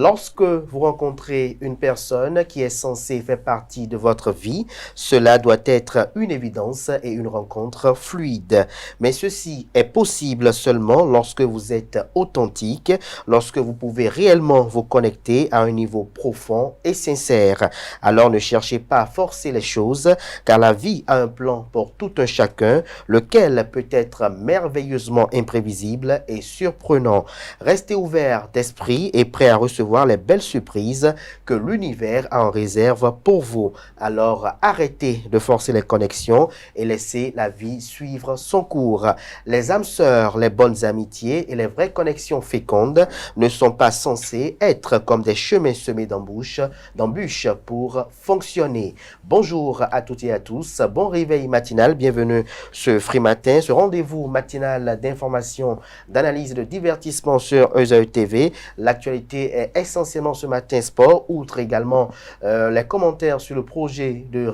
lorsque vous rencontrez une personne qui est censée faire partie de votre vie, cela doit être une évidence et une rencontre fluide. Mais ceci est possible seulement lorsque vous êtes authentique, lorsque vous pouvez réellement vous connecter à un niveau profond et sincère. Alors ne cherchez pas à forcer les choses, car la vie a un plan pour tout un chacun, lequel peut être merveilleusement imprévisible et surprenant. Restez ouvert d'esprit et prêt à recevoir les belles surprises que l'univers a en réserve pour vous. Alors arrêtez de forcer les connexions et laissez la vie suivre son cours. Les âmes sœurs, les bonnes amitiés et les vraies connexions fécondes ne sont pas censées être comme des chemins semés d'embûches pour fonctionner. Bonjour à toutes et à tous, bon réveil matinal, bienvenue ce Free Matin, ce rendez-vous matinal d'information, d'analyse et de divertissement sur ESAE TV. L'actualité est essentiellement ce matin sport, outre également les commentaires sur le projet de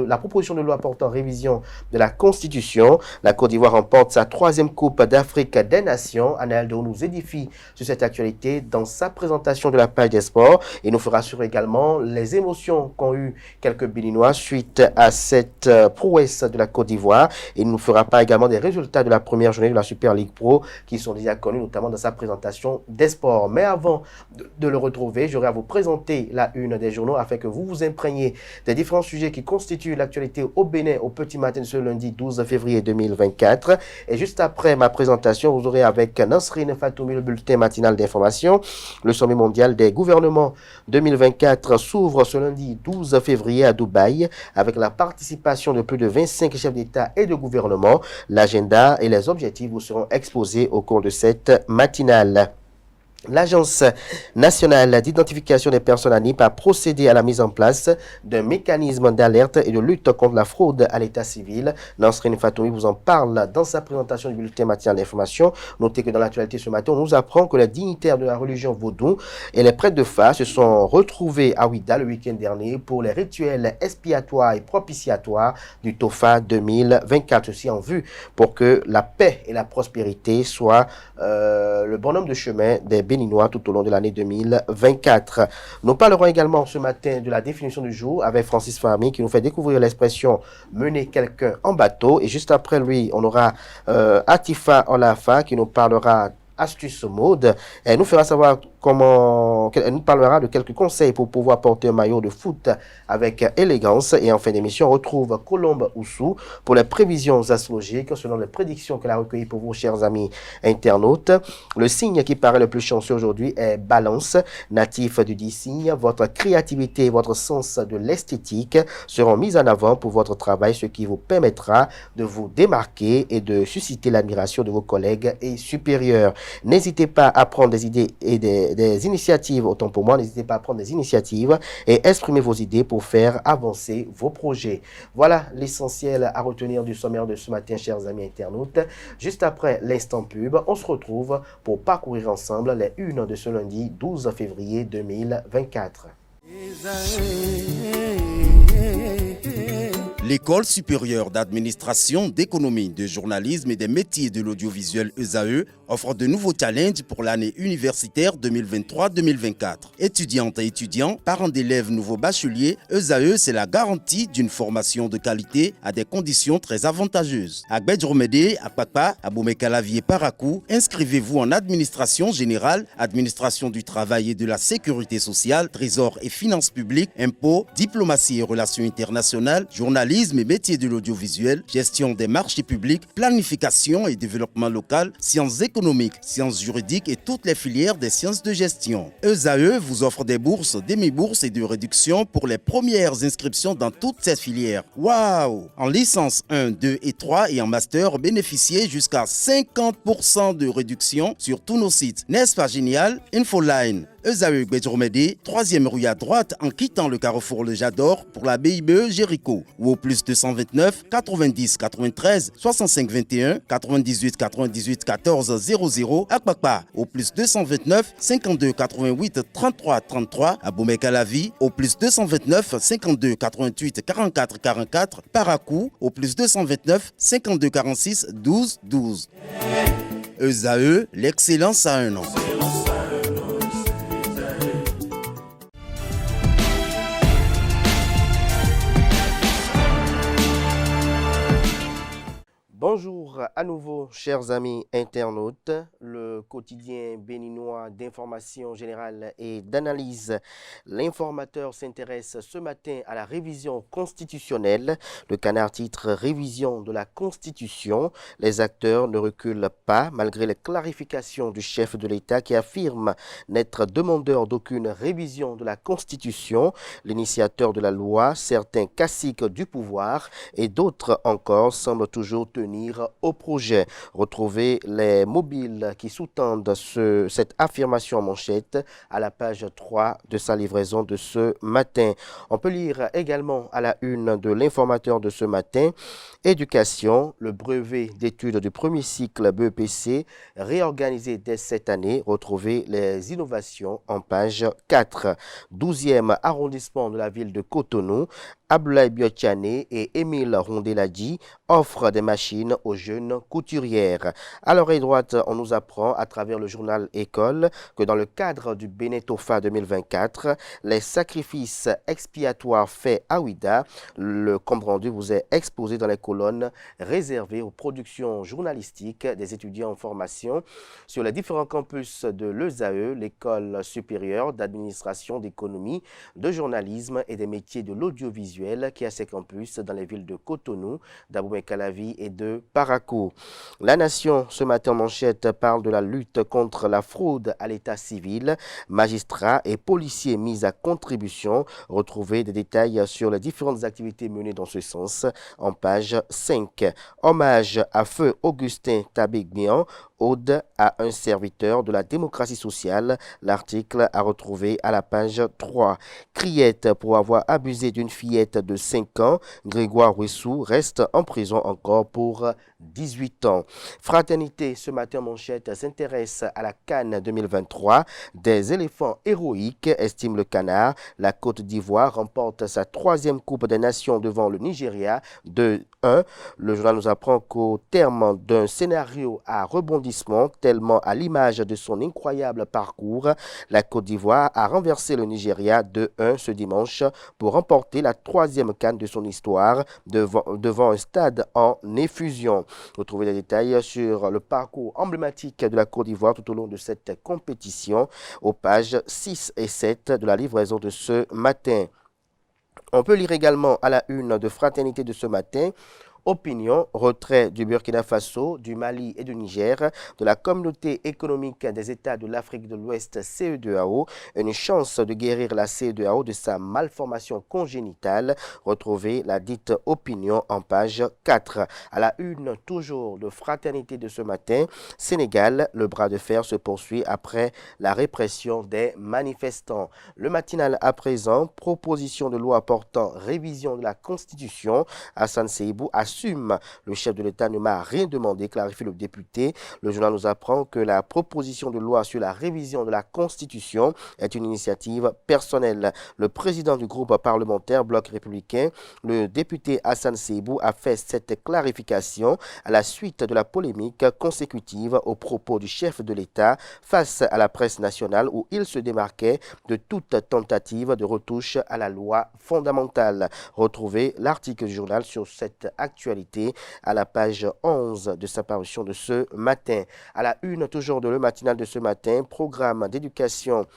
la proposition de loi portant révision de la Constitution. La Côte d'Ivoire remporte sa 3e Coupe d'Afrique des Nations. Analdo nous édifie sur cette actualité dans sa présentation de la page des sports et nous fera sur également les émotions qu'ont eu quelques Béninois suite à cette prouesse de la Côte d'Ivoire. Et il nous fera pas également des résultats de la première journée de la Super League Pro qui sont déjà connus notamment dans sa présentation des sports. Mais avant de le retrouver, j'aurai à vous présenter la une des journaux afin que vous vous imprégniez des différents sujets qui constituent l'actualité au Bénin au petit matin de ce lundi 12 février 2024. Et juste après ma présentation, vous aurez avec Nasrine Fatoumi le bulletin matinal d'information. Le sommet mondial des gouvernements 2024 s'ouvre ce lundi 12 février à Dubaï avec la participation de plus de 25 chefs d'État et de gouvernement. L'agenda et les objectifs vous seront exposés au cours de cette matinale. L'Agence nationale d'identification des personnes ANIP a procédé à la mise en place d'un mécanisme d'alerte et de lutte contre la fraude à l'état civil. Nasrine Fatoumi vous en parle dans sa présentation du bulletin matinal d'information. Notez que dans l'actualité ce matin, on nous apprend que les dignitaires de la religion vaudou et les prêtres de Fa se sont retrouvés à Ouida le week-end dernier pour les rituels expiatoires et propitiatoires du Tofa 2024. Ceci en vue pour que la paix et la prospérité soient le bonhomme de chemin des Béninois tout au long de l'année 2024. Nous parlerons également ce matin de la définition du jour avec Francis Farmi qui nous fait découvrir l'expression mener quelqu'un en bateau. Et juste après lui, on aura Atifa Olafa qui nous parlera astuce mode. Elle nous fera savoir elle nous parlera de quelques conseils pour pouvoir porter un maillot de foot avec élégance. Et en fin d'émission, on retrouve Colombe Oussou pour les prévisions astrologiques selon les prédictions qu'elle a recueillies pour vous, chers amis internautes. Le signe qui paraît le plus chanceux aujourd'hui est Balance, natif du 10 signes. Votre créativité et votre sens de l'esthétique seront mis en avant pour votre travail, ce qui vous permettra de vous démarquer et de susciter l'admiration de vos collègues et supérieurs. N'hésitez pas à prendre des idées et des initiatives, autant pour moi, n'hésitez pas à prendre des initiatives et exprimer vos idées pour faire avancer vos projets. Voilà l'essentiel à retenir du sommaire de ce matin, chers amis internautes. Juste après l'instant pub, on se retrouve pour parcourir ensemble les unes de ce lundi 12 février 2024. L'École supérieure d'administration, d'économie, de journalisme et des métiers de l'audiovisuel ESAE offre de nouveaux challenges pour l'année universitaire 2023-2024. Étudiantes et étudiants, parents d'élèves nouveaux bacheliers, ESAE, c'est la garantie d'une formation de qualité à des conditions très avantageuses. À Gbedjromede, à Papa, à Boumekalavi Parakou, inscrivez-vous en administration générale, administration du travail et de la sécurité sociale, trésor et finances publiques, impôts, diplomatie et relations internationales, journalisme et métiers de l'audiovisuel, gestion des marchés publics, planification et développement local, sciences économiques, sciences juridiques et toutes les filières des sciences de gestion. ESAE vous offre des bourses, demi-bourses et de réductions pour les premières inscriptions dans toutes ces filières. Waouh! En licence 1, 2 et 3 et en master, bénéficiez jusqu'à 50% de réduction sur tous nos sites. N'est-ce pas génial? Infoline. ESAE Gbedjromede, 3e rue à droite en quittant le carrefour Le Jador pour la BIBE Jéricho ou au plus 229 90 93 65 21 98 98 14 00 à Kpakpa au plus 229 52 88 33 33 à Boumekalavi au plus 229 52 88 44 44 Parakou au plus 229 52 46 12 12. ESAE, l'excellence à un an. Bonjour à nouveau, chers amis internautes. Le quotidien béninois d'information générale et d'analyse. L'informateur s'intéresse ce matin à la révision constitutionnelle. Le canard titre Révision de la Constitution. Les acteurs ne reculent pas malgré les clarifications du chef de l'État qui affirme n'être demandeur d'aucune révision de la Constitution. L'initiateur de la loi, certains caciques du pouvoir et d'autres encore semblent toujours tenir au projet. Retrouvez les mobiles qui sous-tendent cette affirmation en manchette à la page 3 de sa livraison de ce matin. On peut lire également à la une de l'informateur de ce matin, Éducation, le brevet d'études du premier cycle BEPC réorganisé dès cette année. Retrouvez les innovations en page 4. 12e arrondissement de la ville de Cotonou, Abdoulaye Biotiane et Émile Rondeladi offrent des machines aux jeunes couturières. À l'oreille droite, on nous apprend à travers le journal École que dans le cadre du Benetofa 2024, les sacrifices expiatoires faits à Ouida, le compte rendu vous est exposé dans les colonnes réservées aux productions journalistiques des étudiants en formation sur les différents campus de l'ESAE, l'École supérieure d'administration, d'économie, de journalisme et des métiers de l'audiovisuel qui a ses campus dans les villes de Cotonou, d'Abomey-Calavi et de Parakou. La Nation, ce matin en manchette, parle de la lutte contre la fraude à l'état civil. Magistrats et policiers mis à contribution. Retrouvez des détails sur les différentes activités menées dans ce sens en page 5. Hommage à feu Augustin Tabegbian, ode à un serviteur de la démocratie sociale. L'article à retrouver à la page 3. Criette pour avoir abusé d'une fillette de 5 ans. Grégoire Ouessou reste en prison encore pour 18 ans. Fraternité, ce matin manchette, s'intéresse à la CAN 2023. Des éléphants héroïques, estime le canard. La Côte d'Ivoire remporte sa 3e Coupe des Nations devant le Nigeria 2-1. Le journal nous apprend qu'au terme d'un scénario à rebondissement, tellement à l'image de son incroyable parcours, la Côte d'Ivoire a renversé le Nigeria 2-1 ce dimanche pour remporter la 3e CAN de son histoire devant un stade en effusion. Vous trouvez des détails sur le parcours emblématique de la Côte d'Ivoire tout au long de cette compétition aux pages 6 et 7 de la livraison de ce matin. On peut lire également à la une de Fraternité de ce matin. Opinion, retrait du Burkina Faso, du Mali et du Niger, de la communauté économique des États de l'Afrique de l'Ouest CEDEAO, une chance de guérir la CEDEAO de sa malformation congénitale. Retrouvez la dite opinion en page 4. À la une toujours de Fraternité de ce matin, Sénégal, le bras de fer se poursuit après la répression des manifestants. Le matinal à présent, proposition de loi portant révision de la Constitution. Hassan Seibou assume le chef de l'État ne m'a rien demandé, clarifie le député. Le journal nous apprend que la proposition de loi sur la révision de la Constitution est une initiative personnelle. Le président du groupe parlementaire Bloc républicain, le député Hassan Seibou, a fait cette clarification à la suite de la polémique consécutive aux propos du chef de l'État face à la presse nationale où il se démarquait de toute tentative de retouche à la loi fondamentale. Retrouvez l'article du journal sur cette actualité à la page 11 de sa parution de ce matin. À la une toujours de le matinal de ce matin, programme d'éducation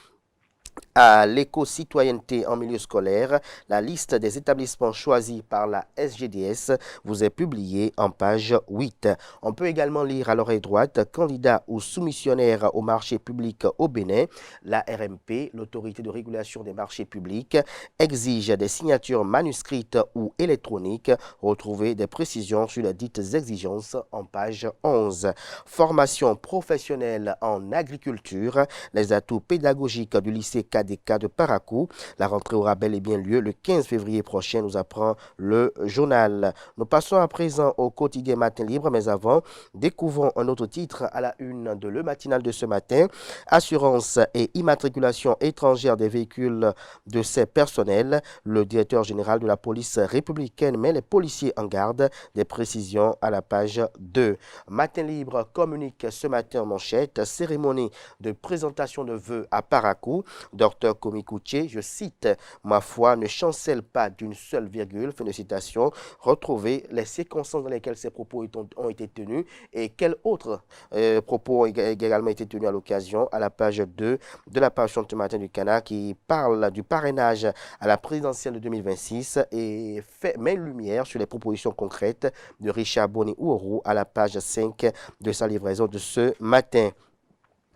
à l'éco-citoyenneté en milieu scolaire, la liste des établissements choisis par la SGDS vous est publiée en page 8. On peut également lire à l'oreille droite, candidat ou soumissionnaire au marché public au Bénin, la RMP, l'autorité de régulation des marchés publics, exige des signatures manuscrites ou électroniques. Retrouvez des précisions sur les dites exigences en page 11. Formation professionnelle en agriculture, les atouts pédagogiques du lycée KDK de Parakou. La rentrée aura bel et bien lieu le 15 février prochain, nous apprend le journal. Nous passons à présent au quotidien Matin Libre, mais avant, découvrons un autre titre à la une de Le Matinal de ce matin. Assurance et immatriculation étrangère des véhicules de ses personnels. Le directeur général de la police républicaine met les policiers en garde. Des précisions à la page 2. Matin Libre communique ce matin en manchette. Cérémonie de présentation de vœux à Parakou. Dr Dr Komikuche, je cite, ma foi ne chancelle pas d'une seule virgule, fin de citation. Retrouvez les circonstances dans lesquelles ces propos ont été tenus et quels autres propos ont également été tenus à l'occasion, à la page 2 de la parution de ce matin du Canard, qui parle du parrainage à la présidentielle de 2026 et met lumière sur les propositions concrètes de Richard Boni-Ouourou à la page 5 de sa livraison de ce matin.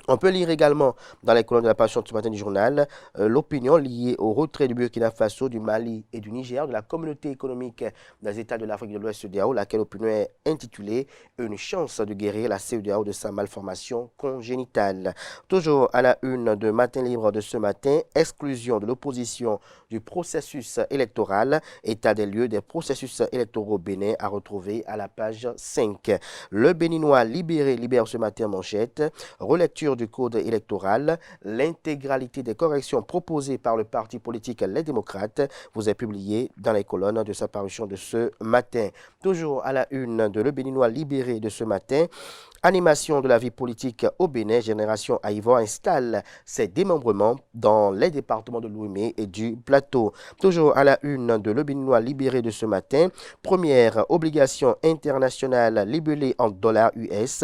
On peut lire également dans les colonnes de la parution de ce matin du journal l'opinion liée au retrait du Burkina Faso, du Mali et du Niger de la communauté économique des États de l'Afrique de l'Ouest CEDEAO, laquelle opinion est intitulée « Une chance de guérir la CEDEAO de sa malformation congénitale ». Toujours à la une de Matin Libre de ce matin, exclusion de l'opposition du processus électoral, état des lieux des processus électoraux au Bénin à retrouver à la page 5. Le Béninois libère ce matin en manchette, relecture du code électoral, l'intégralité des corrections proposées par le parti politique Les Démocrates vous est publié dans les colonnes de sa parution de ce matin. Toujours à la une de Le Béninois libéré de ce matin, animation de la vie politique au Bénin, Génération Aïvo installe ses démembrements dans les départements de l'Ouémé et du Plateau. Toujours à la une de Le Béninois libéré de ce matin, première obligation internationale libellée en dollars US,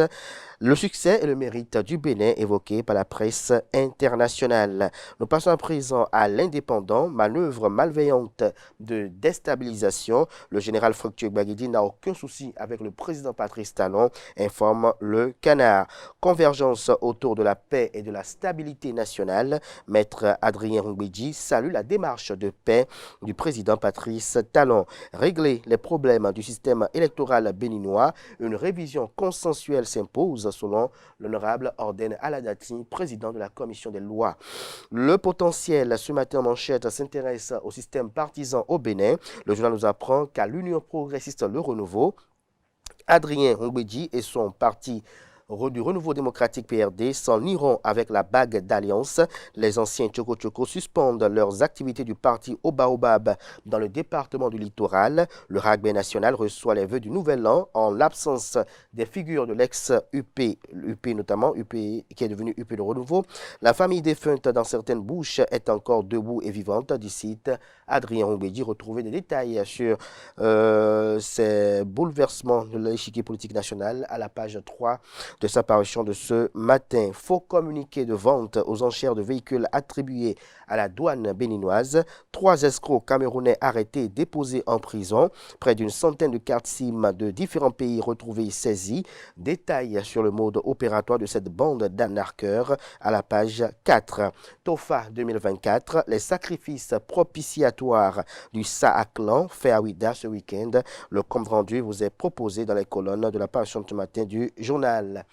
le succès et le mérite du Bénin évoqué par la presse internationale. Nous passons à présent à l'Indépendant, manœuvre malveillante de déstabilisation. Le général Fructueux Gbagidi n'a aucun souci avec le président Patrice Talon, informe le Canard. Convergence autour de la paix et de la stabilité nationale. Maître Adrien Rungbeji salue la démarche de paix du président Patrice Talon. Régler les problèmes du système électoral béninois, une révision consensuelle s'impose selon l'honorable Orden Aladati, président de la commission des lois. Le potentiel, ce matin en manchette, s'intéresse au système partisan au Bénin. Le journal nous apprend qu'à l'Union progressiste Le Renouveau, Adrien Rungbeji et son parti du Renouveau démocratique PRD s'en iront avec la bague d'alliance. Les anciens Tchoko suspendent leurs activités du parti au Baobab dans le département du littoral. Le rugby national reçoit les vœux du Nouvel An en l'absence des figures de l'ex-UP, notamment UP qui est devenu UP de Renouveau. La famille défunte dans certaines bouches est encore debout et vivante, dit site Adrien Rungbeji. Retrouvez des détails sur ces bouleversements de l'échiquier politique national à la page 3 de sa parution de ce matin. Faux communiqué de vente aux enchères de véhicules attribués à la douane béninoise. 3 escrocs camerounais arrêtés et déposés en prison. Près d'une centaine de cartes SIM de différents pays retrouvées saisies. Détails sur le mode opératoire de cette bande d'arnaqueurs à la page 4. TOFA 2024, les sacrifices propitiatoires du Saaklan fait à Ouida ce week-end. Le compte rendu vous est proposé dans les colonnes de la parution de ce matin du journal.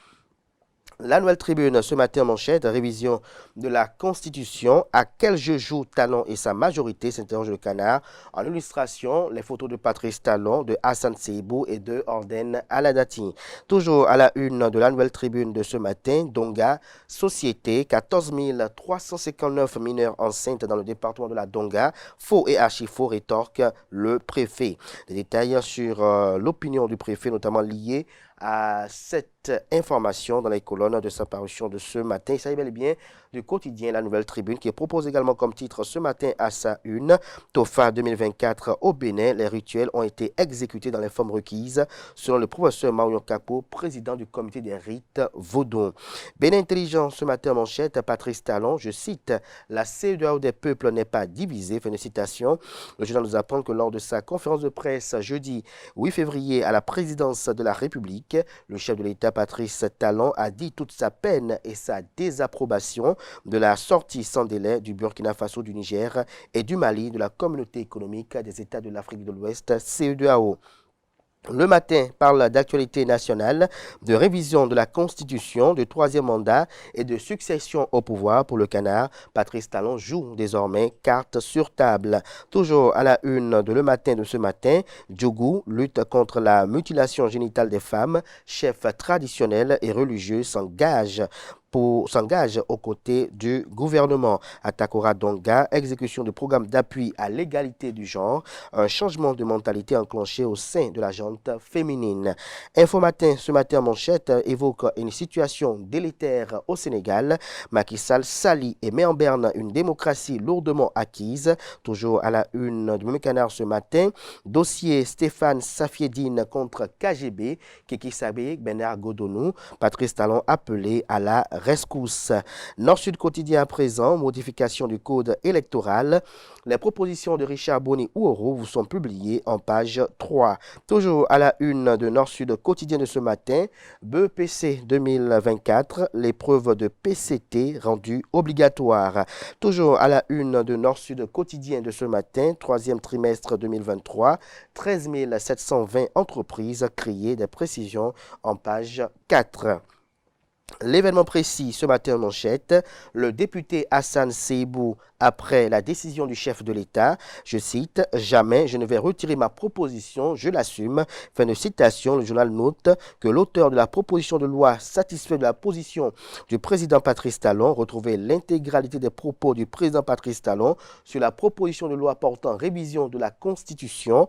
La Nouvelle Tribune, ce matin en manchette, révision de la Constitution. À quel jeu joue Talon et sa majorité, s'interroge le Canard. En illustration, les photos de Patrice Talon, de Hassan Seibou et de Orden Aladati. Toujours à la une de la Nouvelle Tribune de ce matin, Donga, Société, 14 359 mineurs enceintes dans le département de la Donga. Faux et archi-faux, rétorque le préfet. Des détails sur l'opinion du préfet, notamment liée à cette information dans les colonnes de sa parution de ce matin. Il s'agit bel et bien du quotidien La Nouvelle Tribune qui propose également comme titre ce matin à sa une. TOFA 2024 au Bénin, les rituels ont été exécutés dans les formes requises selon le professeur Marion Capo, président du comité des rites vaudons. Bénin Intelligent ce matin en manchette, Patrice Talon, je cite, la CEDEAO des peuples n'est pas divisée, fin de citation. Le journal nous apprend que lors de sa conférence de presse jeudi 8 février à la présidence de la République, le chef de l'État Patrice Talon a dit toute sa peine et sa désapprobation de la sortie sans délai du Burkina Faso, du Niger et du Mali de la communauté économique des États de l'Afrique de l'Ouest, CEDEAO. Le matin parle d'actualité nationale, de révision de la Constitution, de 3e mandat et de succession au pouvoir pour le Canard. Patrice Talon joue désormais carte sur table. Toujours à la une de Le Matin de ce matin, Djougou lutte contre la mutilation génitale des femmes. Chef traditionnel et religieux s'engage s'engage aux côtés du gouvernement. Atakora Donga, exécution du programme d'appui à l'égalité du genre, un changement de mentalité enclenché au sein de la gente féminine. Info Matin, ce matin, manchette évoque une situation délétère au Sénégal. Macky Sall salit et met en berne une démocratie lourdement acquise. Toujours à la une du même canard ce matin, dossier Stéphane Safiedine contre KGB, Kiki Sabé, Bernard Godonou, Patrice Talon appelé à la rescousse. Nord-Sud quotidien à présent, modification du code électoral. Les propositions de Richard Boni-Ouoro vous sont publiées en page 3. Toujours à la une de Nord-Sud quotidien de ce matin, BEPC 2024, l'épreuve de PCT rendue obligatoire. Toujours à la une de Nord-Sud quotidien de ce matin, troisième trimestre 2023, 13 720 entreprises créées, des précisions en page 4. L'événement précis ce matin en manchette, le député Hassan Seibou, après la décision du chef de l'État, je cite, « Jamais je ne vais retirer ma proposition, je l'assume ». Fin de citation, le journal note que l'auteur de la proposition de loi satisfait de la position du président Patrice Talon. Retrouvez l'intégralité des propos du président Patrice Talon sur la proposition de loi portant révision de la Constitution.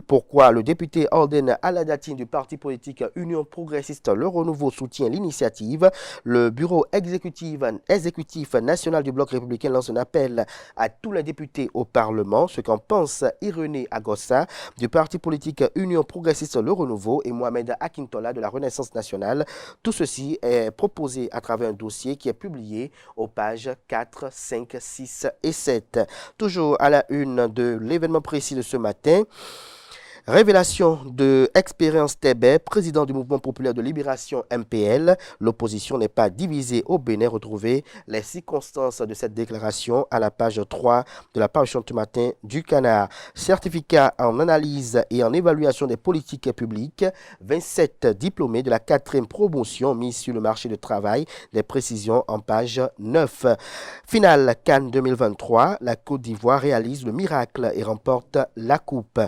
Pourquoi le député ordonne à la datine du parti politique Union progressiste Le Renouveau soutient l'initiative. Le bureau exécutif national du bloc républicain lance un appel à tous les députés au Parlement. Ce qu'en pense Irénée Agossa du parti politique Union progressiste Le Renouveau et Mohamed Akintola de la Renaissance nationale. Tout ceci est proposé à travers un dossier qui est publié aux pages 4, 5, 6 et 7. Toujours à la une de l'événement précis de ce matin. Révélation de Expérience Tébé, président du Mouvement populaire de libération MPL. L'opposition n'est pas divisée au Bénin. Retrouvez les circonstances de cette déclaration à la page 3 de la parution ce matin du Canard. Certificat en analyse et en évaluation des politiques publiques. 27 diplômés de la 4e promotion mis sur le marché du travail. Des précisions en page 9. Finale Cannes 2023. La Côte d'Ivoire réalise le miracle et remporte la coupe.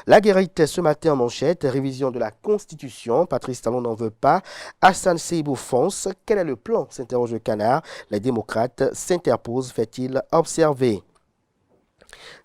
La guérite ce matin en manchette, révision de la Constitution. Patrice Talon n'en veut pas. Hassan Seibou fonce. Quel est le plan s'interroge le Canard. Les démocrates s'interposent, fait-il observer.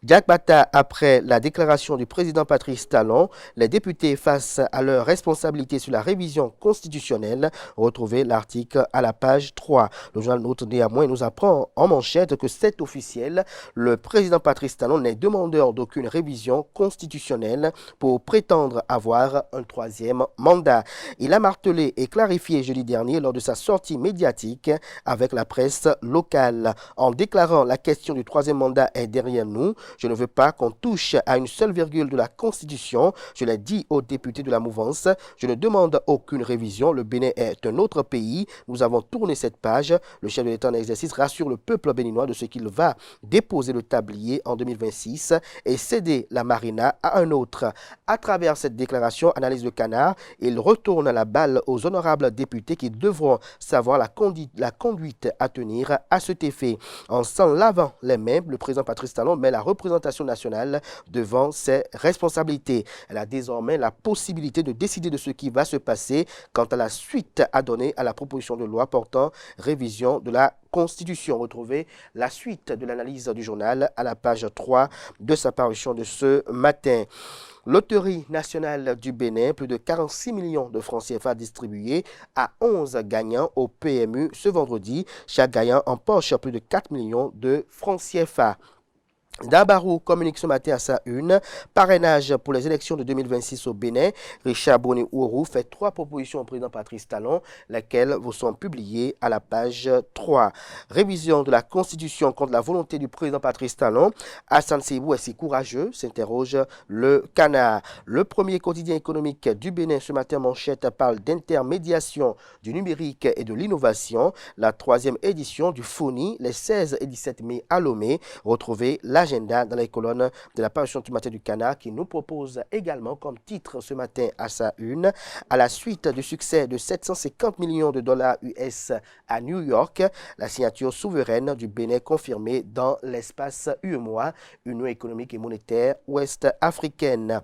Jack Bata, après la déclaration du président Patrice Talon, les députés face à leurs responsabilités sur la révision constitutionnelle. Retrouvez l'article à la page 3. Le journal Note néanmoins nous apprend en manchette que c'est officiel. Le président Patrice Talon n'est demandeur d'aucune révision constitutionnelle pour prétendre avoir un 3e mandat. Il a martelé et clarifié jeudi dernier lors de sa sortie médiatique avec la presse locale en déclarant la question du 3e mandat est derrière nous. Je ne veux pas qu'on touche à une seule virgule de la Constitution. Je l'ai dit aux députés de la mouvance. Je ne demande aucune révision. Le Bénin est un autre pays. Nous avons tourné cette page. Le chef de l'État en exercice rassure le peuple béninois de ce qu'il va déposer le tablier en 2026 et céder la marina à un autre. À travers cette déclaration, analyse de Canard, il retourne la balle aux honorables députés qui devront savoir la conduite à tenir à cet effet. En s'en lavant les mains, le président Patrice Talon met la représentation nationale devant ses responsabilités. Elle a désormais la possibilité de décider de ce qui va se passer quant à la suite à donner à la proposition de loi portant révision de la Constitution. Retrouvez la suite de l'analyse du journal à la page 3 de sa parution de ce matin. Loterie nationale du Bénin, plus de 46 millions de francs CFA distribués à 11 gagnants au PMU ce vendredi. Chaque gagnant empoche plus de 4 millions de francs CFA. Dabarou communique ce matin à sa une. Parrainage pour les élections de 2026 au Bénin. Richard Boni-Ouoro fait 3 propositions au président Patrice Talon, lesquelles vous sont publiées à la page 3. Révision de la Constitution contre la volonté du président Patrice Talon. Hassan Seibou est si courageux, s'interroge le Canard. Le premier quotidien économique du Bénin ce matin manchette parle d'intermédiation du numérique et de l'innovation. La 3e édition du FONI, les 16 et 17 mai à Lomé. Retrouvez l'agenda agenda dans les colonnes de la parution du matin du Canard qui nous propose également comme titre ce matin à sa une, à la suite du succès de 750 millions de dollars US à New York, la signature souveraine du Bénin confirmée dans l'espace UEMOA, Union économique et monétaire ouest-africaine.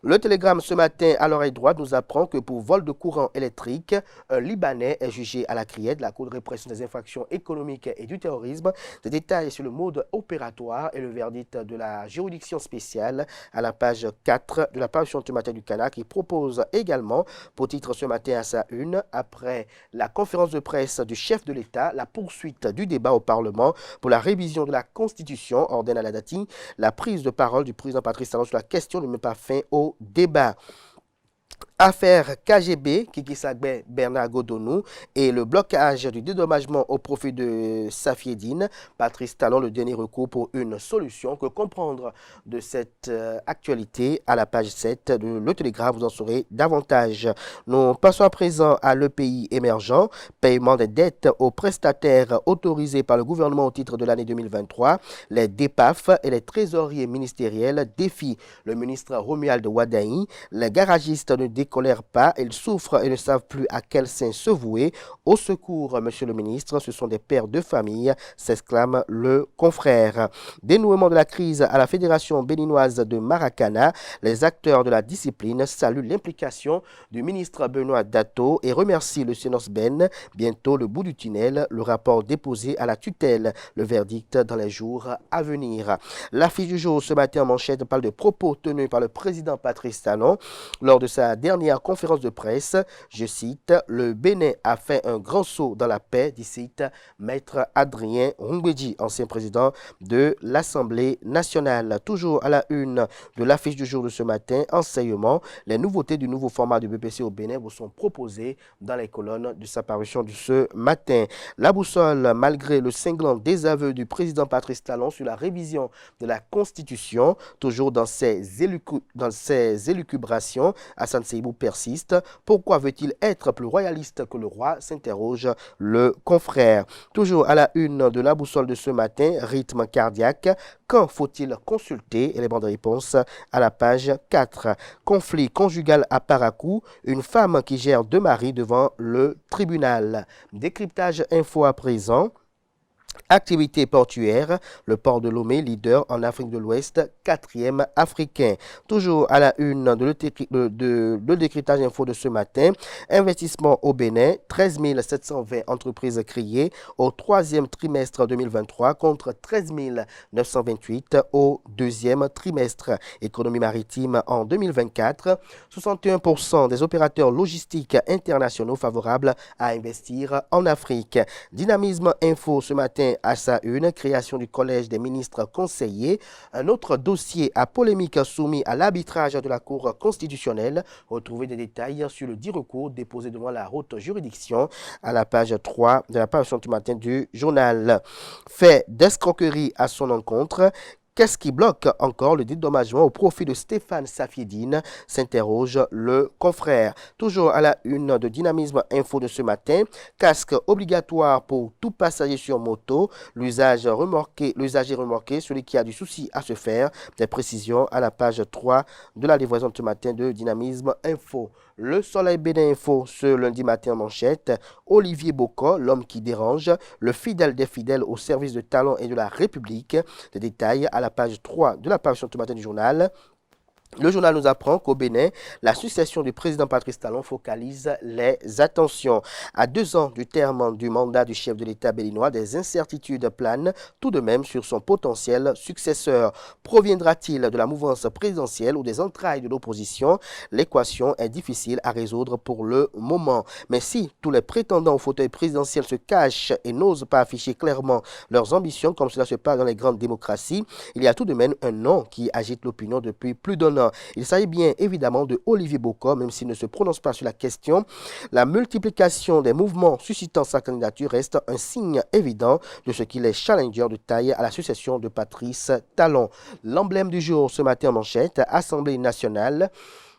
Le Télégramme ce matin à l'oreille droite nous apprend que pour vol de courant électrique, un Libanais est jugé à la criée de la Cour de répression des infractions économiques et du terrorisme. Des détails sur le mode opératoire et le verdict de la juridiction spéciale à la page 4 de la parution du matin du Canard qui propose également pour titre ce matin à sa une, après la conférence de presse du chef de l'État, la poursuite du débat au Parlement pour la révision de la Constitution, ordonne à la Dati la prise de parole du président Patrice Talon sur la question ne met pas fin au débat. Affaire KGB, Kiki Sagbe, Bernard Godonou et le blocage du dédommagement au profit de Safiedine. Patrice Talon, le dernier recours pour une solution. Que comprendre de cette actualité à la page 7 de Le Télégramme, vous en saurez davantage. Nous passons à présent à l'EPI émergent, paiement des dettes aux prestataires autorisés par le gouvernement au titre de l'année 2023. Les DEPAF et les trésoriers ministériels défient le ministre Romuald Wadaï. Les garagistes ne décolèrent pas, ils souffrent et ne savent plus à quel sein se vouer. Au secours, monsieur le ministre, ce sont des pères de famille, s'exclame le confrère. Dénouement de la crise à la Fédération béninoise de Maracana, les acteurs de la discipline saluent l'implication du ministre Benoît Dato et remercient le CENOSBEN. Bientôt le bout du tunnel, le rapport déposé à la tutelle, le verdict dans les jours à venir. L'affiche du jour ce matin en manchette parle de propos tenus par le président Patrice Talon lors de sa dernière conférence de presse. Je cite, le Bénin a fait un grand saut dans la paix, dit Maître Adrien Rungbeji, ancien président de l'Assemblée nationale. Toujours à la une de l'affiche du jour de ce matin, enseignement, les nouveautés du nouveau format du BPC au Bénin vous sont proposées dans les colonnes de sa parution de ce matin. La boussole, malgré le cinglant désaveu du président Patrice Talon sur la révision de la Constitution, toujours dans ses élucubrations, Hassan Seibou persiste. Pourquoi veut-il être plus royaliste que le roi, s'interroge le confrère. Toujours à la une de la boussole de ce matin, rythme cardiaque. Quand faut-il consulter? Et les bandes de réponse à la page 4. Conflit conjugal à Parakou. Une femme qui gère deux maris devant le tribunal. Décryptage info à présent. Activité portuaire, le port de Lomé, leader en Afrique de l'Ouest, 4e africain. Toujours à la une de le décryptage info de ce matin, investissement au Bénin, 13 720 entreprises créées au 3e trimestre 2023 contre 13 928 au 2e trimestre. Économie maritime en 2024, 61% des opérateurs logistiques internationaux favorables à investir en Afrique. Dynamisme info ce matin à sa une, création du collège des ministres conseillers. Un autre dossier à polémique soumis à l'arbitrage de la Cour constitutionnelle. Retrouvez des détails sur le 10 recours déposé devant la haute juridiction à la page 3 de la parution du matin du journal. Fait d'escroquerie à son encontre. Qu'est-ce qui bloque encore le dédommagement au profit de Stéphane Safiedine, s'interroge le confrère. Toujours à la une de Dynamisme Info de ce matin, casque obligatoire pour tout passager sur moto, l'usager remorqué, celui qui a du souci à se faire. Des précisions à la page 3 de la livraison de ce matin de Dynamisme Info. Le Soleil Bénin Info ce lundi matin en manchette. Olivier Bocco, l'homme qui dérange, le fidèle des fidèles au service de Talon et de la République. Des détails à la page 3 de la parution ce matin du journal. Le journal nous apprend qu'au Bénin, la succession du président Patrice Talon focalise les attentions. À 2 ans du terme du mandat du chef de l'État béninois, des incertitudes planent tout de même sur son potentiel successeur. Proviendra-t-il de la mouvance présidentielle ou des entrailles de l'opposition? L'équation est difficile à résoudre pour le moment. Mais si tous les prétendants au fauteuil présidentiel se cachent et n'osent pas afficher clairement leurs ambitions, comme cela se passe dans les grandes démocraties, il y a tout de même un nom qui agite l'opinion depuis plus d'un an. Il s'agit bien évidemment de Olivier Bocco, même s'il ne se prononce pas sur la question. La multiplication des mouvements suscitant sa candidature reste un signe évident de ce qu'il est challenger de taille à la succession de Patrice Talon. L'emblème du jour ce matin en manchette, Assemblée nationale.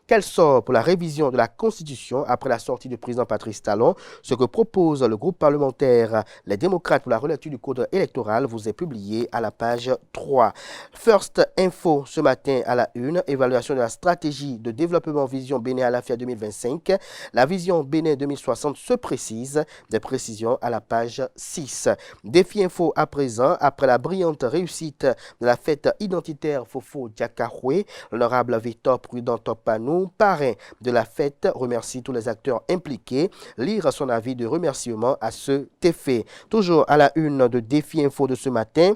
Quel sort pour la révision de la Constitution après la sortie du président Patrice Talon? Ce que propose le groupe parlementaire Les Démocrates pour la relecture du code électoral vous est publié à la page 3. First Info ce matin à la une, évaluation de la stratégie de développement Vision Bénin à la FIA 2025. La Vision Bénin 2060 se précise, des précisions à la page 6. Défi Info à présent, après la brillante réussite de la fête identitaire Fofo Diakahoué, l'honorable Victor Prudent Topanou, parrain de la fête, remercie tous les acteurs impliqués. Lire son avis de remerciement à ce effet. Toujours à la une de Défi Info de ce matin.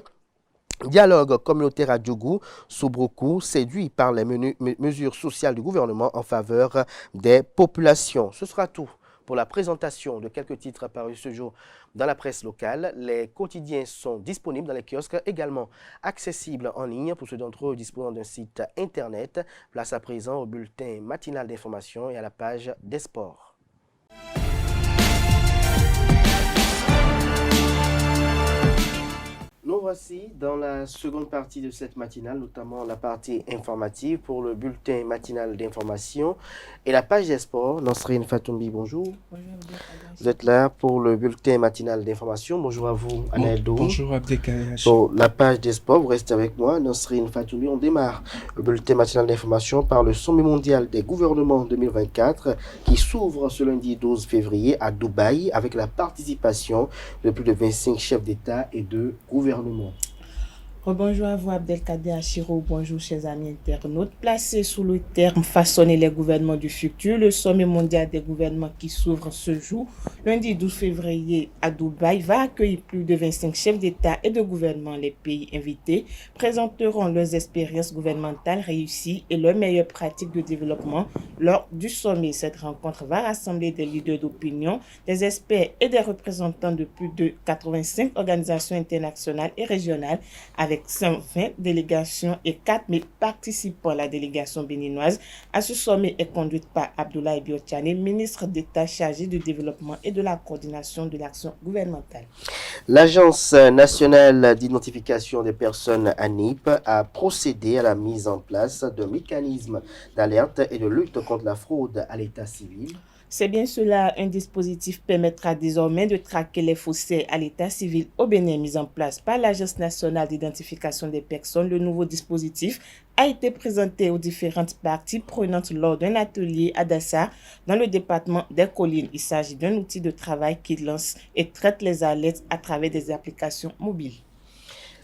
Dialogue communautaire à Djougou, Soubroukou, séduit par les mesures sociales du gouvernement en faveur des populations. Ce sera tout pour la présentation de quelques titres apparus ce jour dans la presse locale. Les quotidiens sont disponibles dans les kiosques, également accessibles en ligne pour ceux d'entre eux disposant d'un site internet. Place à présent au bulletin matinal d'information et à la page des sports. Nous voici dans la seconde partie de cette matinale, notamment la partie informative pour le bulletin matinal d'information et la page des sports. Nosrine Fatoumbi, bonjour. Bonjour. Vous êtes là pour le bulletin matinal d'information. Bonjour à vous, Anaïdou. Bonjour, Abdelkader. Pour la page des sports, vous restez avec moi, Nosrine Fatoumbi. On démarre le bulletin matinal d'information par le sommet mondial des gouvernements 2024 qui s'ouvre ce lundi 12 février à Dubaï avec la participation de plus de 25 chefs d'État et de gouvernement. Bonjour à vous, Abdelkader Achiro. Bonjour, chers amis internautes. Placé sous le terme Façonner les gouvernements du futur, le sommet mondial des gouvernements qui s'ouvre ce jour, lundi 12 février à Dubaï, va accueillir plus de 25 chefs d'État et de gouvernement. Les pays invités présenteront leurs expériences gouvernementales réussies et leurs meilleures pratiques de développement lors du sommet. Cette rencontre va rassembler des leaders d'opinion, des experts et des représentants de plus de 85 organisations internationales et régionales avec 120 délégations et 4000 participants. La délégation béninoise à ce sommet est conduite par Abdoulaye Biotchane, ministre d'État chargé du développement et de la coordination de l'action gouvernementale. L'Agence nationale d'identification des personnes ANIP a procédé à la mise en place d'un mécanisme d'alerte et de lutte contre la fraude à l'état civil. C'est bien cela, un dispositif permettra désormais de traquer les faussaires à l'état civil au Bénin mis en place par l'Agence nationale d'identification des personnes. Le nouveau dispositif a été présenté aux différentes parties prenantes lors d'un atelier à Dassa dans le département des Collines. Il s'agit d'un outil de travail qui lance et traite les alertes à travers des applications mobiles.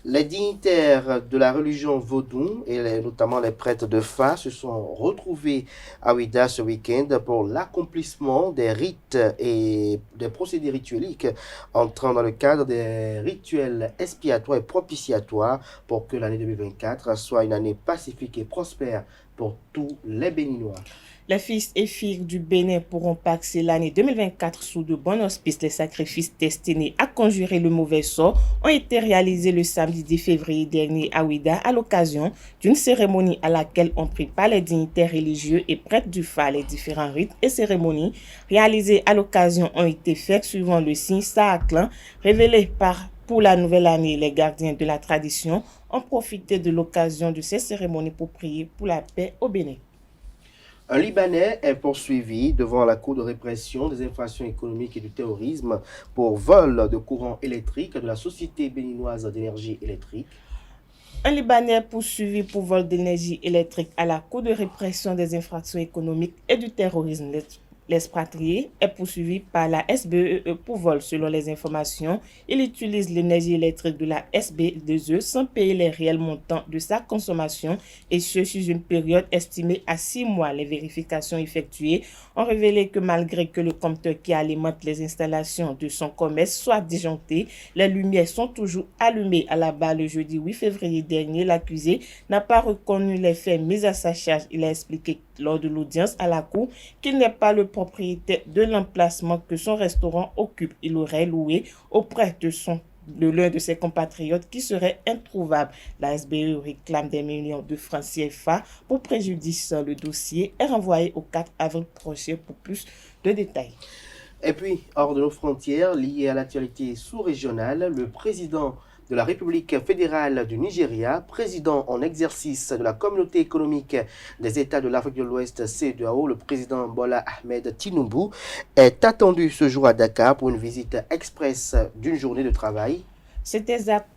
Les dignitaires de la religion vaudou et notamment les prêtres de Fa se sont retrouvés à Ouida ce week-end pour l'accomplissement des rites et des procédés ritueliques entrant dans le cadre des rituels expiatoires et propitiatoires pour que l'année 2024 soit une année pacifique et prospère pour tous les Béninois. Les fils et filles du Bénin pourront passer l'année 2024 sous de bons auspices. Les sacrifices destinés à conjurer le mauvais sort ont été réalisés le samedi 10 février dernier à Ouida à l'occasion d'une cérémonie à laquelle ont pris part les dignitaires religieux et prêtres du Fa. Les différents rites et cérémonies réalisés à l'occasion ont été faits suivant le signe Saaklan révélé pour la nouvelle année. Les gardiens de la tradition ont profité de l'occasion de ces cérémonies pour prier pour la paix au Bénin. Un Libanais est poursuivi devant la Cour de répression des infractions économiques et du terrorisme pour vol de courant électrique de la Société béninoise d'énergie électrique. Un Libanais poursuivi pour vol d'énergie électrique à la Cour de répression des infractions économiques et du terrorisme. L'expatrié est poursuivi par la SBEE pour vol. Selon les informations, il utilise l'énergie électrique de la SB2E sans payer les réels montants de sa consommation et ce sur une période estimée à 6 mois. Les vérifications effectuées ont révélé que malgré que le compteur qui alimente les installations de son commerce soit disjoncté, les lumières sont toujours allumées. À la barre le jeudi 8 février dernier, l'accusé n'a pas reconnu les faits mis à sa charge. Il a expliqué lors de l'audience à la cour qu'il n'est pas le propriétaire de l'emplacement que son restaurant occupe. Il aurait loué auprès de l'un de ses compatriotes qui serait introuvable. La SBE réclame des millions de francs CFA pour préjudice. Le dossier est renvoyé au 4 avril prochain pour plus de détails. Et puis, hors de nos frontières, lié à l'actualité sous-régionale, le président de la République fédérale du Nigeria, président en exercice de la Communauté économique des États de l'Afrique de l'Ouest, CEDEAO, le président Bola Ahmed Tinubu, est attendu ce jour à Dakar pour une visite express d'une journée de travail. C'est exact.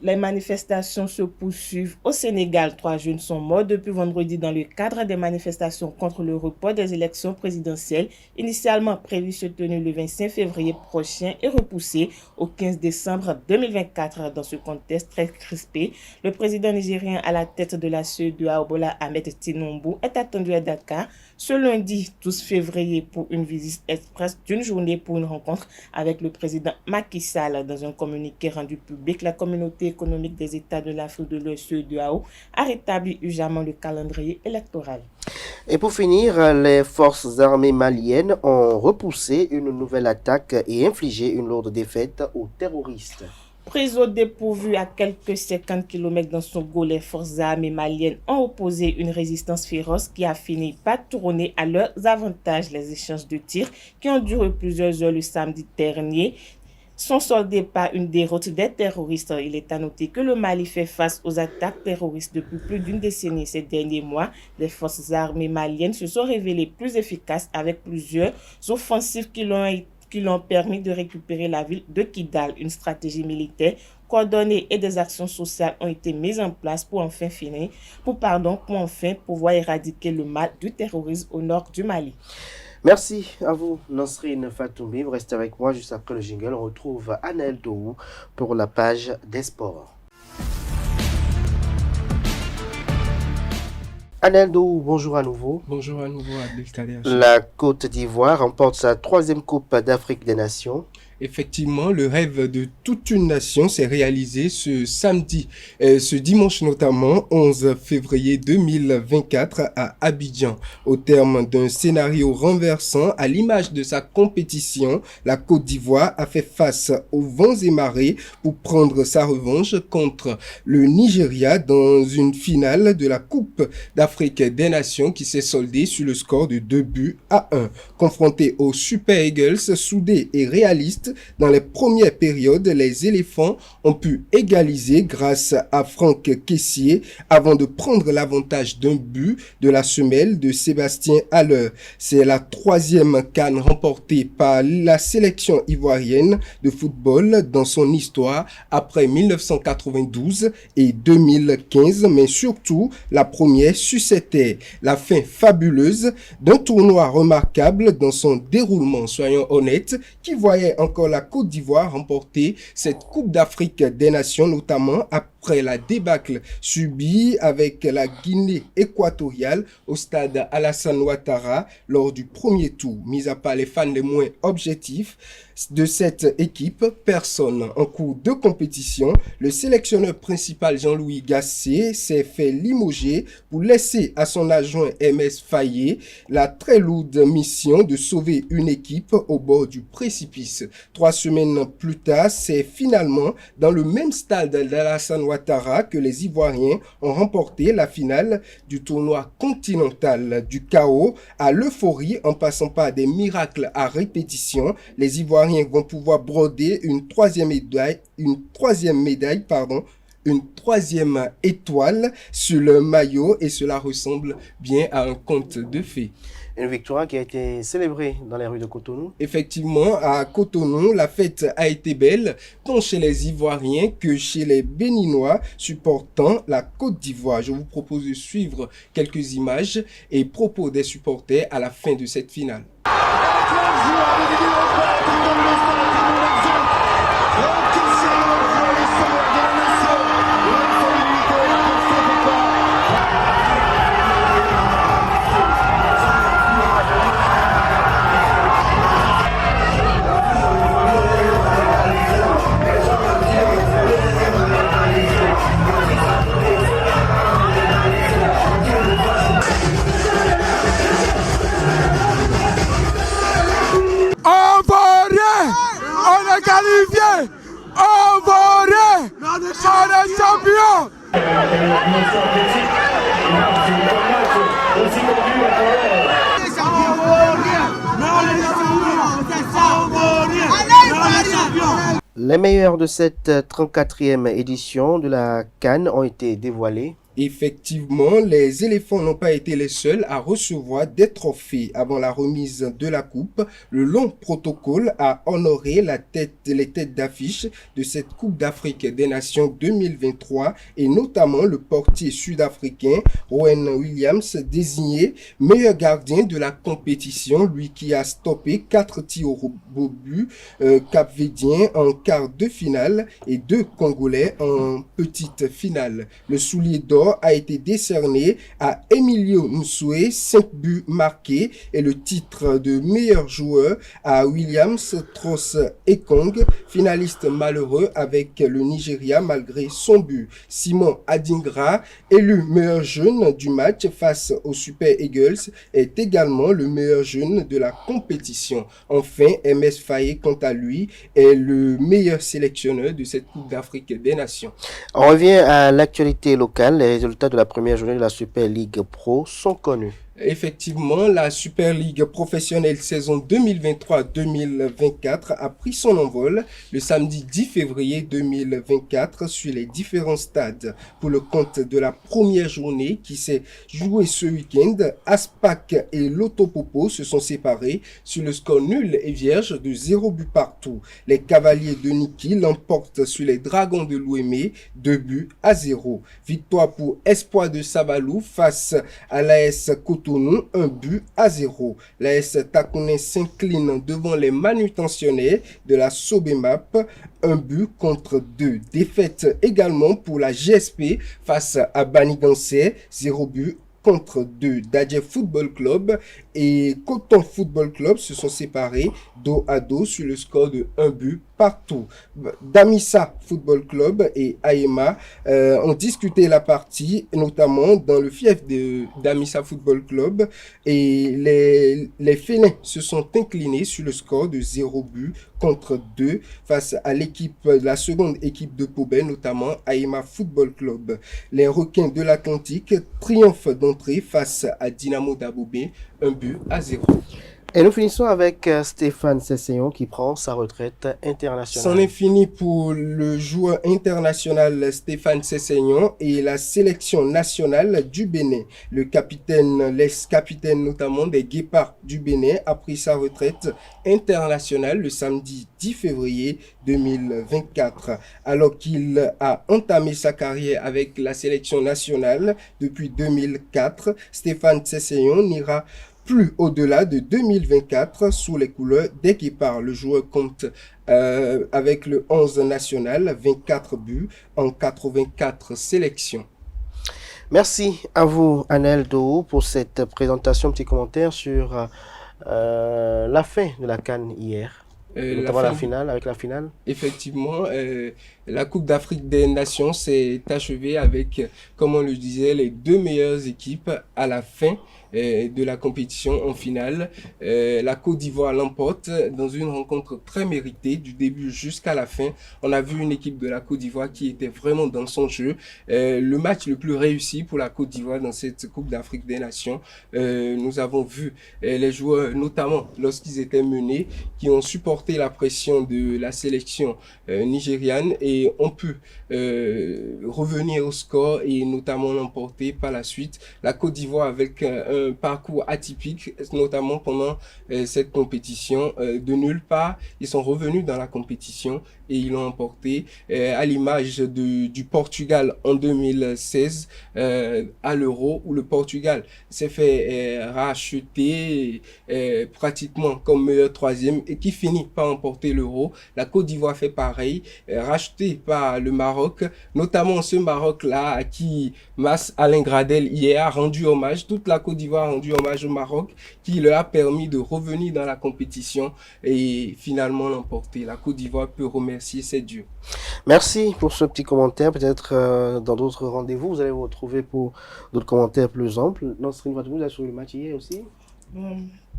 Les manifestations se poursuivent au Sénégal. 3 jeunes sont morts depuis vendredi dans le cadre des manifestations contre le report des élections présidentielles, initialement prévues se tenir le 25 février prochain et repoussées au 15 décembre 2024. Dans ce contexte très crispé, le président nigérien à la tête de la CEDEAO, Bola Ahmed Tinubu, est attendu à Dakar ce lundi 12 février pour une visite express d'une journée pour une rencontre avec le président Macky Sall. Dans un communiqué rendu public, la communauté économique des États de l'Afrique de l'Ouest, CEDEAO, a rétabli urgemment le calendrier électoral. Et pour finir, les forces armées maliennes ont repoussé une nouvelle attaque et infligé une lourde défaite aux terroristes. Prise au dépourvu à quelques 50 km dans Songo, les forces armées maliennes ont opposé une résistance féroce qui a fini par tourner à leurs avantages. Les échanges de tirs qui ont duré plusieurs heures le samedi dernier sont soldés par une déroute des terroristes. Il est à noter que le Mali fait face aux attaques terroristes depuis plus d'une décennie. Ces derniers mois, les forces armées maliennes se sont révélées plus efficaces avec plusieurs offensives qui l'ont permis de récupérer la ville de Kidal. Une stratégie militaire coordonnée et des actions sociales ont été mises en place pour enfin pouvoir éradiquer le mal du terrorisme au nord du Mali. Merci à vous, Nasrine Fatoumi. Vous restez avec moi juste après le jingle. On retrouve Anaël Dohou pour la page des sports. Anaël Dohou, bonjour à nouveau. Bonjour à nouveau, Abdelkader. La Côte d'Ivoire remporte sa 3e Coupe d'Afrique des Nations. Effectivement, le rêve de toute une nation s'est réalisé ce dimanche notamment, 11 février 2024 à Abidjan. Au terme d'un scénario renversant, à l'image de sa compétition, la Côte d'Ivoire a fait face aux vents et marées pour prendre sa revanche contre le Nigeria dans une finale de la Coupe d'Afrique des Nations qui s'est soldée sur le score de 2-1. Confrontés aux Super Eagles, soudés et réalistes, dans les premières périodes, les éléphants ont pu égaliser grâce à Franck Kessié avant de prendre l'avantage d'un but de la semelle de Sébastien Haller. C'est la 3e CAN remportée par la sélection ivoirienne de football dans son histoire après 1992 et 2015, mais surtout la première sur cette terre. La fin fabuleuse d'un tournoi remarquable dans son déroulement, soyons honnêtes, qui voyait encore la Côte d'Ivoire remporter cette Coupe d'Afrique des Nations, notamment après la débâcle subie avec la Guinée équatoriale au stade Alassane Ouattara lors du premier tour. Mis à part les fans les moins objectifs de cette équipe, personne en cours de compétition, le sélectionneur principal Jean-Louis Gasset s'est fait limoger pour laisser à son adjoint MS Fayet la très lourde mission de sauver une équipe au bord du précipice. 3 semaines plus tard, c'est finalement dans le même stade d'Alassane Ouattara que les Ivoiriens ont remporté la finale du tournoi continental. Du chaos à l'euphorie en passant par des miracles à répétition, les Ivoiriens vont pouvoir broder une troisième étoile sur le maillot et cela ressemble bien à un conte de fées. Une victoire qui a été célébrée dans les rues de Cotonou. Effectivement, à Cotonou, la fête a été belle, tant chez les Ivoiriens que chez les Béninois supportant la Côte d'Ivoire. Je vous propose de suivre quelques images et propos des supporters à la fin de cette finale. Qualifié, on va aller, on est champion. Les meilleurs de cette 34e édition de la CAN ont été dévoilés. Effectivement, les éléphants n'ont pas été les seuls à recevoir des trophées. Avant la remise de la coupe, le long protocole a honoré les têtes d'affiche de cette Coupe d'Afrique des Nations 2023 et notamment le portier sud-africain Rowan Williams, désigné meilleur gardien de la compétition, lui qui a stoppé 4 tirs au but capverdiens en quart de finale et 2 Congolais en petite finale. Le soulier d'or a été décerné à Emilio Nsue, 5 buts marqués, et le titre de meilleur joueur à Williams Tross Ekong, finaliste malheureux avec le Nigeria malgré son but. Simon Adingra, élu meilleur jeune du match face aux Super Eagles, est également le meilleur jeune de la compétition. Enfin, MS Faye, quant à lui, est le meilleur sélectionneur de cette Coupe d'Afrique des Nations. On revient à l'actualité locale. Les résultats de la première journée de la Super League Pro sont connus. Effectivement, la Super League professionnelle saison 2023-2024 a pris son envol le samedi 10 février 2024 sur les différents stades. Pour le compte de la première journée qui s'est jouée ce week-end, Aspac et Lotopopo se sont séparés sur le score nul et vierge de 0 but partout. Les Cavaliers de Niki l'emportent sur les Dragons de Louémé 2-0. Victoire pour Espoir de Sabalou face à l'AS Cotonou 1-0. L'AS Takouné s'incline devant les manutentionnaires de la Sobemap 1-2. Défaite également pour la GSP face à Banigansé 0-2. Dadje Football Club et Coton Football Club se sont séparés dos à dos sur le score de 1 but partout. Damissa Football Club et Aema ont discuté la partie, notamment dans le fief de Damissa Football Club, et les Félins se sont inclinés sur le score de 0-2 face à la seconde équipe de Pobé, notamment Aema Football Club. Les Requins de l'Atlantique triomphent d'entrée face à Dynamo d'Abobé 1-0. Et nous finissons avec Stéphane Sesseyon qui prend sa retraite internationale. C'en est fini pour le joueur international Stéphane Sesseyon et la sélection nationale du Bénin. Le capitaine, l'ex-capitaine notamment des Guépards du Bénin, a pris sa retraite internationale le samedi 10 février 2024. Alors qu'il a entamé sa carrière avec la sélection nationale depuis 2004, Stéphane Sesseyon n'ira plus au-delà de 2024 sous les couleurs des Guépards. Le joueur compte avec le 11 national 24 buts en 84 sélections. Merci à vous, Anel Dou, pour cette présentation. Petit commentaire sur la fin de la CAN hier. Notamment la finale. Effectivement, la Coupe d'Afrique des Nations s'est achevée avec, comme on le disait, les 2 meilleures équipes à la fin de la compétition en finale. La Côte d'Ivoire l'emporte dans une rencontre très méritée du début jusqu'à la fin. On a vu une équipe de la Côte d'Ivoire qui était vraiment dans son jeu. Le match le plus réussi pour la Côte d'Ivoire dans cette Coupe d'Afrique des Nations. Nous avons vu les joueurs, notamment lorsqu'ils étaient menés, qui ont supporté la pression de la sélection nigériane et ont pu revenir au score et notamment l'emporter par la suite. La Côte d'Ivoire avec un parcours atypique, notamment pendant cette compétition. De nulle part, ils sont revenus dans la compétition et ils l'ont emporté, à l'image du Portugal en 2016 à l'Euro, où le Portugal s'est fait racheter pratiquement comme meilleur troisième et qui finit par emporter l'Euro. La Côte d'Ivoire fait pareil, racheté par le Maroc, notamment ce Maroc-là à qui Mas Alain Gradel hier a rendu hommage. Toute la Côte d'Ivoire a rendu hommage au Maroc qui leur a permis de revenir dans la compétition et finalement l'emporter. La Côte d'Ivoire peut remercier ses dieux. Merci pour ce petit commentaire. Peut-être dans d'autres rendez-vous, vous allez vous retrouver pour d'autres commentaires plus amples. Nasrine Fatoumbi, vous avez suivi le match hier aussi?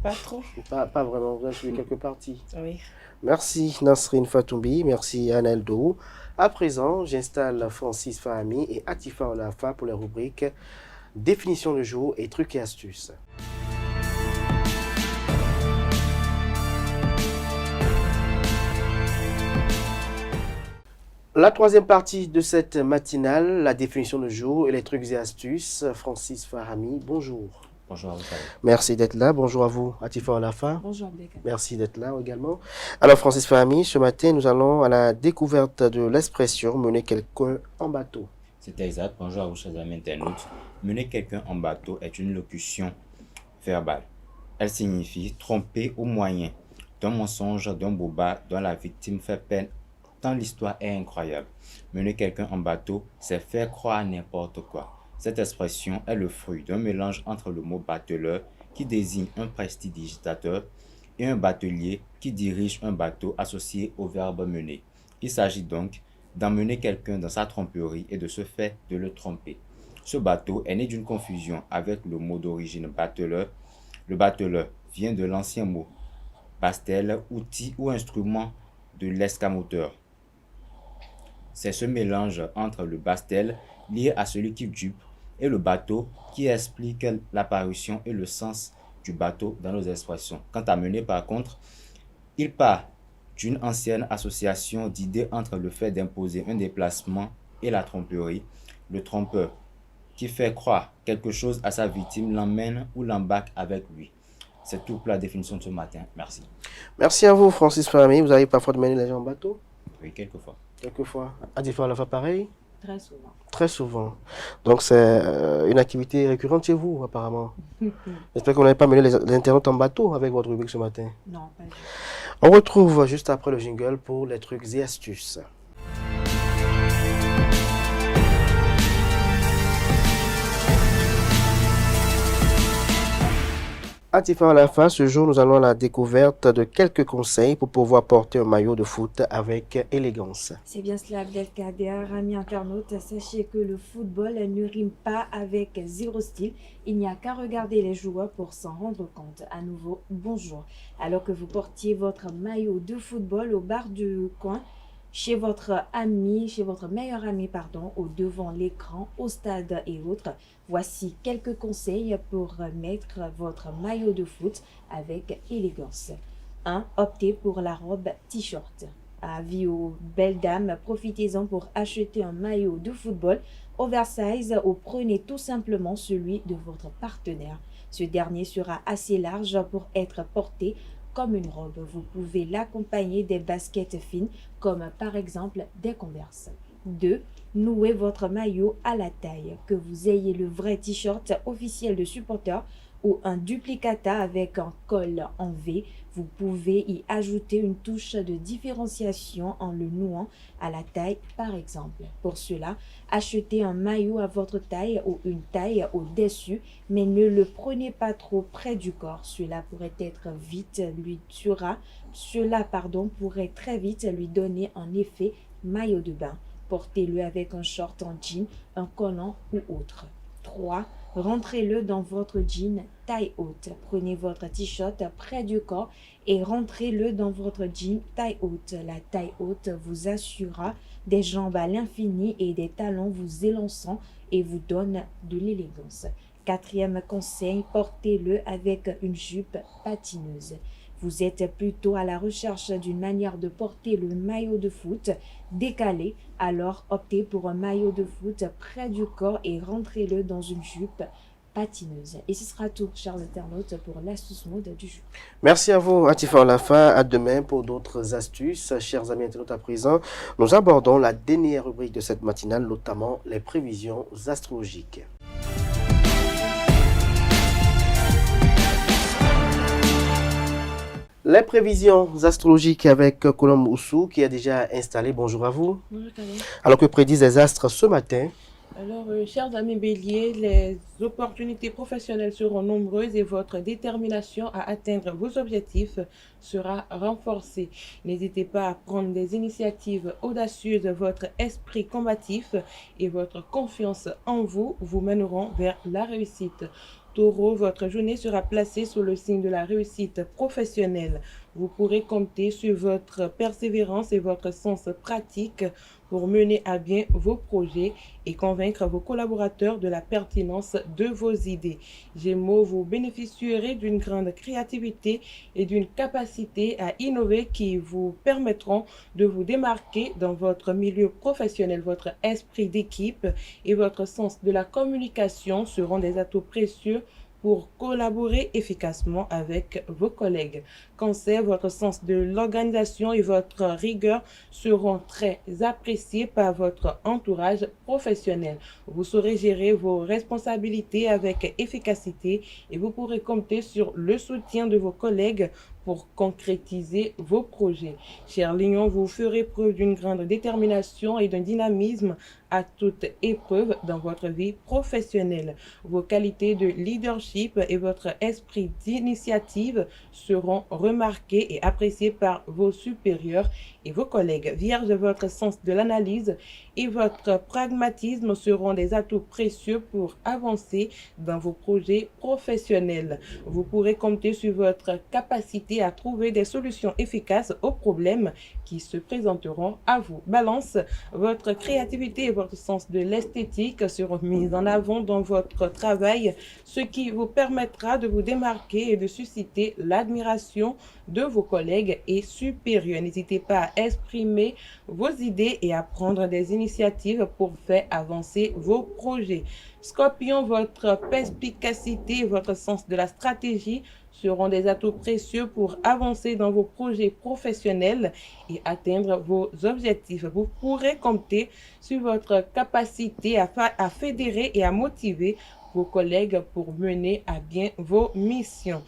Pas trop. Pas vraiment, vous avez suivi quelques parties. Oui. Merci Nasrine Fatoumbi, merci Anel Dou. À présent, j'installe Francis Fahami et Atifa Olafa pour les rubriques définition de jour et trucs et astuces. La troisième partie de cette matinale, la définition du jour et les trucs et astuces. Francis Fahami, bonjour. Bonjour à vous. Merci d'être là. Bonjour à vous, Atifa Olafa. Bonjour, Abdelkader. Merci d'être là également. Alors, Francis Fahami, ce matin, nous allons à la découverte de l'expression mener quelqu'un en bateau. C'est exact. Bonjour à vous, chers amis internautes. Mener quelqu'un en bateau est une locution verbale. Elle signifie tromper au moyen d'un mensonge, d'un boba dont la victime fait peine, tant l'histoire est incroyable. Mener quelqu'un en bateau, c'est faire croire n'importe quoi. Cette expression est le fruit d'un mélange entre le mot bateleur, qui désigne un prestidigitateur, et un batelier, qui dirige un bateau associé au verbe mener. Il s'agit donc d'emmener quelqu'un dans sa tromperie et de ce fait de le tromper. Ce bateau est né d'une confusion avec le mot d'origine bateleur. Le bateleur vient de l'ancien mot bastel, outil ou instrument de l'escamoteur. C'est ce mélange entre le bastel, lié à celui qui dupe, et le bateau qui explique l'apparition et le sens du bateau dans nos expressions. Quant à mener, par contre, il part d'une ancienne association d'idées entre le fait d'imposer un déplacement et la tromperie. Le trompeur, qui fait croire quelque chose à sa victime, l'emmène ou l'embarque avec lui. C'est tout pour la définition de ce matin. Merci. Merci à vous, Francis Fahami. Vous avez parfois de mener les gens en bateau? Oui, quelquefois. Quelquefois. Atifa Olafa, pareil? Très souvent. Très souvent. Donc, c'est une activité récurrente chez vous, apparemment. J'espère que vous n'avez pas mené les internautes en bateau avec votre rubrique ce matin. Non, pas du tout. On retrouve juste après le jingle pour les trucs et astuces. Atifa Olafa, ce jour, nous allons à la découverte de quelques conseils pour pouvoir porter un maillot de foot avec élégance. C'est bien cela, Abdelkader. Amis internautes, sachez que le football ne rime pas avec zéro style. Il n'y a qu'à regarder les joueurs pour s'en rendre compte. À nouveau, bonjour. Alors que vous portiez votre maillot de football au bar du coin, chez votre meilleur ami, au devant l'écran, au stade et autres, voici quelques conseils pour mettre votre maillot de foot avec élégance. 1. Optez pour la robe t-shirt. Avis aux belles dames, profitez-en pour acheter un maillot de football oversize ou prenez tout simplement celui de votre partenaire. Ce dernier sera assez large pour être porté comme une robe. Vous pouvez l'accompagner des baskets fines comme par exemple des Converse. 2. Nouez votre maillot à la taille. Que vous ayez le vrai t-shirt officiel de supporter ou un duplicata avec un col en V, vous pouvez y ajouter une touche de différenciation en le nouant à la taille par exemple. Pour cela, achetez un maillot à votre taille ou une taille au-dessus, mais ne le prenez pas trop près du corps. Cela pourrait très vite lui donner un effet maillot de bain. Portez-le avec un short en jean, un collant ou autre. 3. Rentrez-le dans votre jean taille haute. Prenez votre t-shirt près du corps et rentrez-le dans votre jean taille haute. La taille haute vous assurera des jambes à l'infini et des talons vous élançant et vous donne de l'élégance. 4e conseil, portez-le avec une jupe patineuse. Vous êtes plutôt à la recherche d'une manière de porter le maillot de foot décalé, alors optez pour un maillot de foot près du corps et rentrez-le dans une jupe patineuse. Et ce sera tout, chers internautes, pour l'astuce mode du jour. Merci à vous, Atifa Olafa. À demain pour d'autres astuces. Chers amis internautes, à présent, nous abordons la dernière rubrique de cette matinale, notamment les prévisions astrologiques. Les prévisions astrologiques avec Colombe Oussou qui est déjà installé. Bonjour à vous. Bonjour, Camille. Alors que prédisent les astres ce matin? Alors, chers amis béliers, les opportunités professionnelles seront nombreuses et votre détermination à atteindre vos objectifs sera renforcée. N'hésitez pas à prendre des initiatives audacieuses. Votre esprit combatif et votre confiance en vous vous mèneront vers la réussite. Taureau, votre journée sera placée sous le signe de la réussite professionnelle. Vous pourrez compter sur votre persévérance et votre sens pratique pour mener à bien vos projets et convaincre vos collaborateurs de la pertinence de vos idées. Gémeaux, vous bénéficierez d'une grande créativité et d'une capacité à innover qui vous permettront de vous démarquer dans votre milieu professionnel. Votre esprit d'équipe et votre sens de la communication seront des atouts précieux pour collaborer efficacement avec vos collègues. Cancer, votre sens de l'organisation et votre rigueur seront très appréciés par votre entourage professionnel. Vous saurez gérer vos responsabilités avec efficacité et vous pourrez compter sur le soutien de vos collègues pour concrétiser vos projets. Chers Lions, vous ferez preuve d'une grande détermination et d'un dynamisme à toute épreuve dans votre vie professionnelle. Vos qualités de leadership et votre esprit d'initiative seront remarqués et appréciés par vos supérieurs et vos collègues. Vierge, votre sens de l'analyse et votre pragmatisme seront des atouts précieux pour avancer dans vos projets professionnels. Vous pourrez compter sur votre capacité à trouver des solutions efficaces aux problèmes qui se présenteront à vous. Balance, votre créativité et votre sens de l'esthétique seront mis en avant dans votre travail, ce qui vous permettra de vous démarquer et de susciter l'admiration de vos collègues et supérieurs. N'hésitez pas à exprimer vos idées et à prendre des initiatives pour faire avancer vos projets. Scorpion, votre perspicacité et votre sens de la stratégie seront des atouts précieux pour avancer dans vos projets professionnels et atteindre vos objectifs. Vous pourrez compter sur votre capacité à fédérer et à motiver vos collègues pour mener à bien vos missions.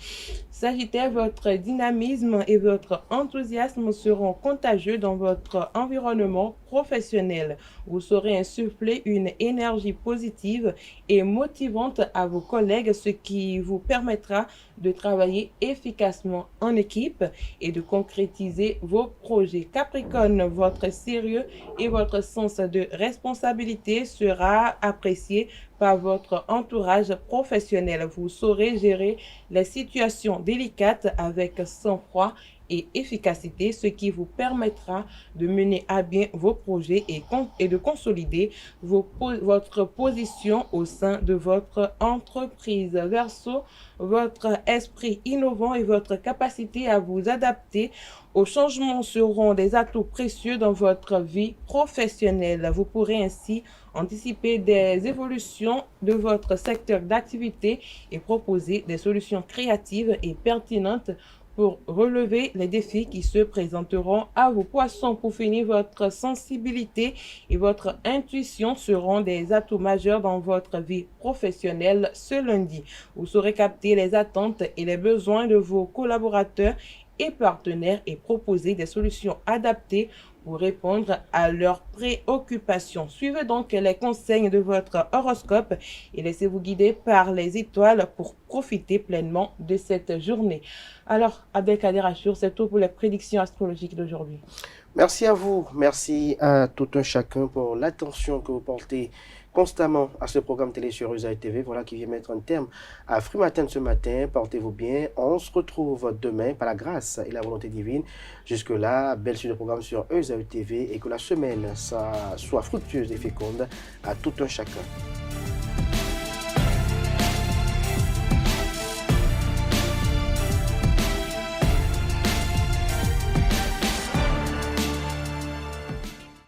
Sagittaire, votre dynamisme et votre enthousiasme seront contagieux dans votre environnement professionnel. Vous saurez insuffler une énergie positive et motivante à vos collègues, ce qui vous permettra de travailler efficacement en équipe et de concrétiser vos projets. Capricorne, votre sérieux et votre sens de responsabilité sera apprécié par votre entourage professionnel. Vous saurez gérer les situations délicates avec sang-froid et efficacité, ce qui vous permettra de mener à bien vos projets et de consolider votre position au sein de votre entreprise. Verseau, votre esprit innovant et votre capacité à vous adapter aux changements seront des atouts précieux dans votre vie professionnelle. Vous pourrez ainsi anticiper des évolutions de votre secteur d'activité et proposer des solutions créatives et pertinentes pour relever les défis qui se présenteront à vous. Poissons, pour finir, votre sensibilité et votre intuition seront des atouts majeurs dans votre vie professionnelle ce lundi. Vous saurez capter les attentes et les besoins de vos collaborateurs et partenaires et proposer des solutions adaptées pour répondre à leurs préoccupations. Suivez donc les conseils de votre horoscope et laissez-vous guider par les étoiles pour profiter pleinement de cette journée. Alors, Abdelkader Achour, c'est tout pour les prédictions astrologiques d'aujourd'hui. Merci à vous, merci à tout un chacun pour l'attention que vous portez constamment à ce programme télé sur Eusaïe TV. Voilà qui vient mettre un terme à Fruit Matin de ce matin. Portez-vous bien. On se retrouve demain par la grâce et la volonté divine. Jusque-là, belle suite de programme sur Eusaïe TV et que la semaine soit fructueuse et féconde à tout un chacun.